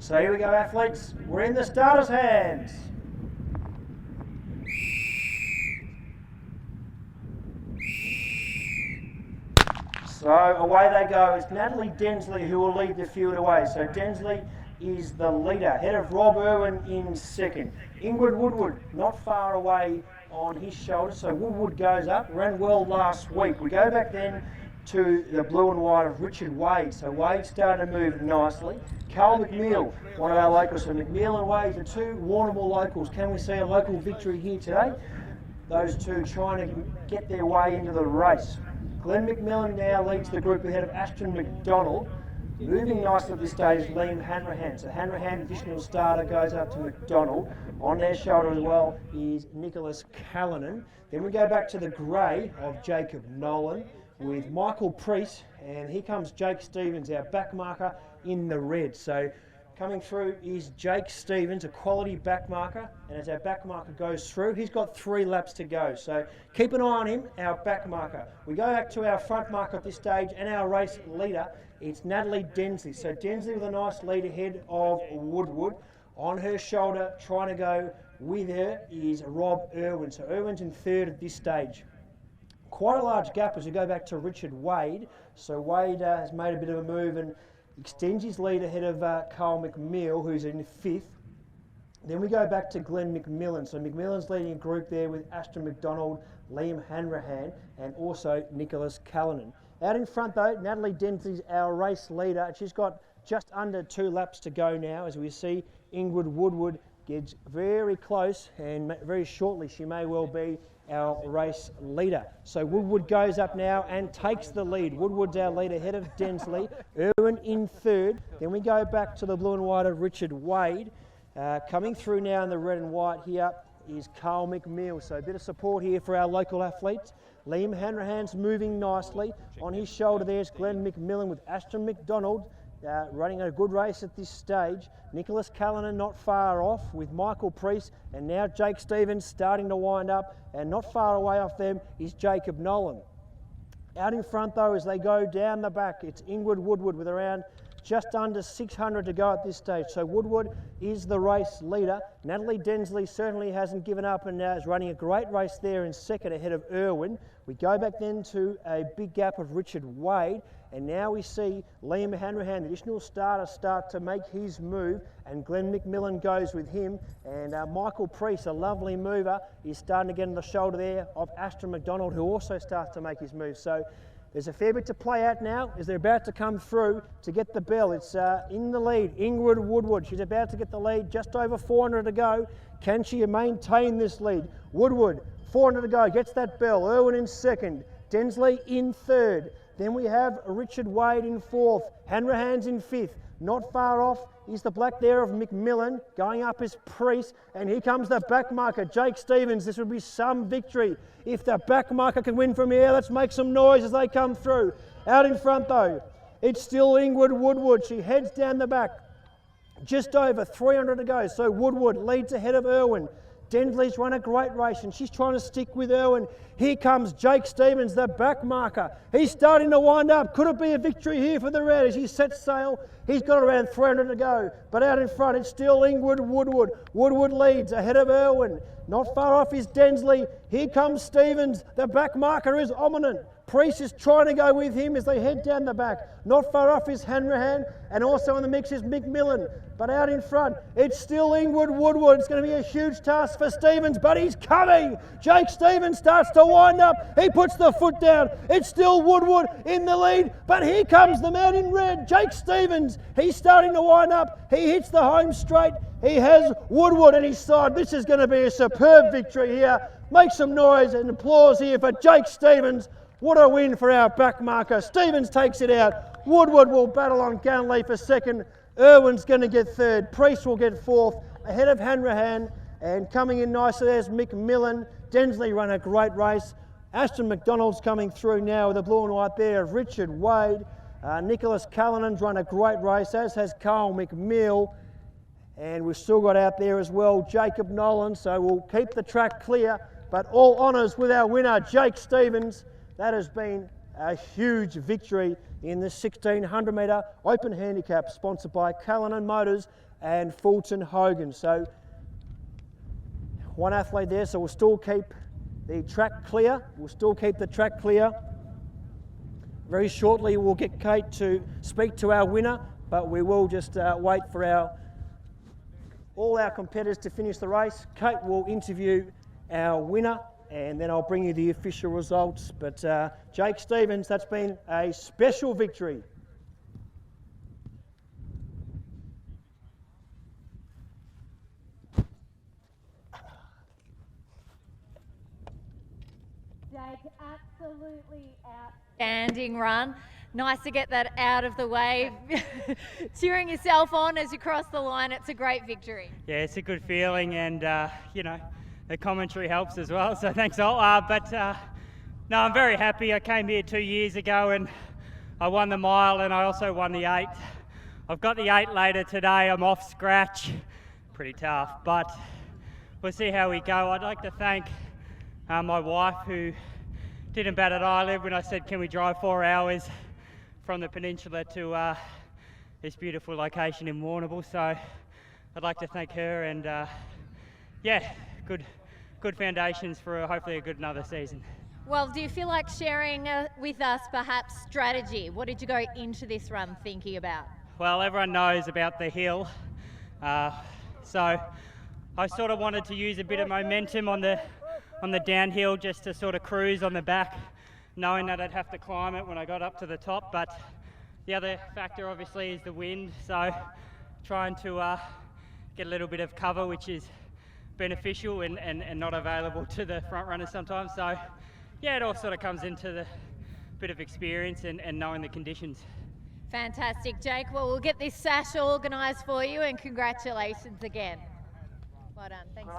So here we go, athletes. We're in the starters' hands. So away they go. It's Natalie Densley who will lead the field away. So Densley is the leader, ahead of Rob Irwin in second. Ingrid Woodward not far away on his shoulder, so Woodward goes up, ran well last week. We go back then to the blue and white of Richard Wade. So Wade's starting to move nicely. Carl McNeil, one of our locals. So McNeil and Wade are two Warrnambool locals. Can we see a local victory here today? Those two trying to get their way into the race. Glenn McMillan now leads the group ahead of Ashton McDonald. Moving nicely at this stage is Liam Hanrahan. So Hanrahan, additional starter, goes up to McDonald. On their shoulder as well is Nicholas Callanan. Then we go back to the grey of Jacob Nolan with Michael Priest, and here comes Jake Stevens, our back marker, in the red. So coming through is Jake Stevens, a quality back marker, and as our back marker goes through, he's got 3 laps to go. So keep an eye on him, our back marker. We go back to our front marker at this stage and our race leader. It's Natalie Densley. So Densley with a nice lead ahead of Woodward. On her shoulder, trying to go with her, is Rob Irwin. So Irwin's in third at this stage. Quite a large gap as we go back to Richard Wade. So Wade has made a bit of a move and extends his lead ahead of Carl McMill, who's in 5th. Then we go back to Glenn McMillan. So McMillan's leading a group there with Ashton McDonald, Liam Hanrahan, and also Nicholas Callanan. Out in front though, Natalie Densley's our race leader, and she's got just under 2 laps to go now. As we see, Ingrid Woodward gets very close, and very shortly she may well be our race leader. So Woodward goes up now and takes the lead. Woodward's our leader ahead of Densley. Irwin in 3rd. Then we go back to the blue and white of Richard Wade. Coming through now in the red and white here is Carl McMill. So a bit of support here for our local athletes. Liam Hanrahan's moving nicely. On his shoulder there's Glenn McMillan with Ashton McDonald running a good race at this stage. Nicholas Callanan not far off with Michael Priest, and now Jake Stevens starting to wind up, and not far away off them is Jacob Nolan. Out in front though, as they go down the back, it's Ingrid Woodward with around just under 600 to go at this stage. So Woodward is the race leader. Natalie Densley certainly hasn't given up and is running a great race there in 2nd ahead of Irwin. We go back then to a big gap of Richard Wade, and now we see Liam Hanrahan, the additional starter, start to make his move, and Glenn McMillan goes with him, and Michael Priest, a lovely mover, is starting to get on the shoulder there of Ashton McDonald, who also starts to make his move. So there's a fair bit to play out now as they're about to come through to get the bell. It's in the lead, Ingrid Woodward. She's about to get the lead, just over 400 to go. Can she maintain this lead? Woodward, 400 to go, gets that bell. Irwin in 2nd, Densley in 3rd. Then we have Richard Wade in 4th, Hanrahan's in 5th. Not far off is the black there of McMillan. Going up is Priest, and here comes the back marker, Jake Stevens. This would be some victory if the back marker can win from here. Let's make some noise as they come through. Out in front though, it's still Ingrid Woodward. She heads down the back. Just over 300 to go, so Woodward leads ahead of Irwin. Densley's run a great race and she's trying to stick with Irwin. Here comes Jake Stevens, the back marker. He's starting to wind up. Could it be a victory here for the red as he sets sail? He's got around 300 to go, but out in front it's still Ingrid Woodward. Woodward leads ahead of Irwin. Not far off is Densley. Here comes Stevens. The back marker is ominous. Priest is trying to go with him as they head down the back. Not far off is Hanrahan, and also in the mix is McMillan. But out in front, it's still Ingrid Woodward. It's going to be a huge task for Stevens, but he's coming. Jake Stevens starts to wind up. He puts the foot down. It's still Woodward in the lead, but here comes the man in red, Jake Stevens. He's starting to wind up. He hits the home straight. He has Woodward at his side. This is going to be a superb victory here. Make some noise and applause here for Jake Stevens. What a win for our back marker. Stevens takes it out. Woodward will battle on gallantly for 2nd. Irwin's going to get 3rd. Priest will get 4th, ahead of Hanrahan. And coming in nicely there's McMillan. Densley run a great race. Ashton McDonald's coming through now with the blue and white there of Richard Wade. Nicholas Callanan's run a great race, as has Carl McMill. And we've still got out there as well Jacob Nolan, so we'll keep the track clear. But all honours with our winner, Jake Stevens. That has been a huge victory in the 1600 metre open handicap, sponsored by Callanan Motors and Fulton Hogan. So one athlete there, so we'll still keep the track clear. We'll still keep the track clear. Very shortly we'll get Kate to speak to our winner, but we will just wait for all our competitors to finish the race. Kate will interview our winner and then I'll bring you the official results. But Jake Stevens, that's been a special victory. Jake, absolutely outstanding run. Nice to get that out of the way. Cheering yourself on as you cross the line, it's a great victory. Yeah, it's a good feeling, and you know, the commentary helps as well, so thanks all. No, I'm very happy. I came here 2 years ago and I won the mile and I also won the 8. I've got the 8 later today. I'm off scratch. Pretty tough, but we'll see how we go. I'd like to thank my wife, who didn't bat an eyelid when I said, can we drive 4 hours from the peninsula to this beautiful location in Warrnambool. So I'd like to thank her, and yeah, good foundations for hopefully a good another season. Well, do you feel like sharing with us perhaps strategy? What did you go into this run thinking about? Well, everyone knows about the hill, so I sort of wanted to use a bit of momentum on the downhill, just to sort of cruise on the back, knowing that I'd have to climb it when I got up to the top. But the other factor obviously is the wind, so trying to get a little bit of cover, which is beneficial and not available to the front runners sometimes. So yeah, it all sort of comes into the bit of experience and knowing the conditions. Fantastic, Jake. Well, we'll get this sash organised for you, and congratulations again. Well done. Thanks.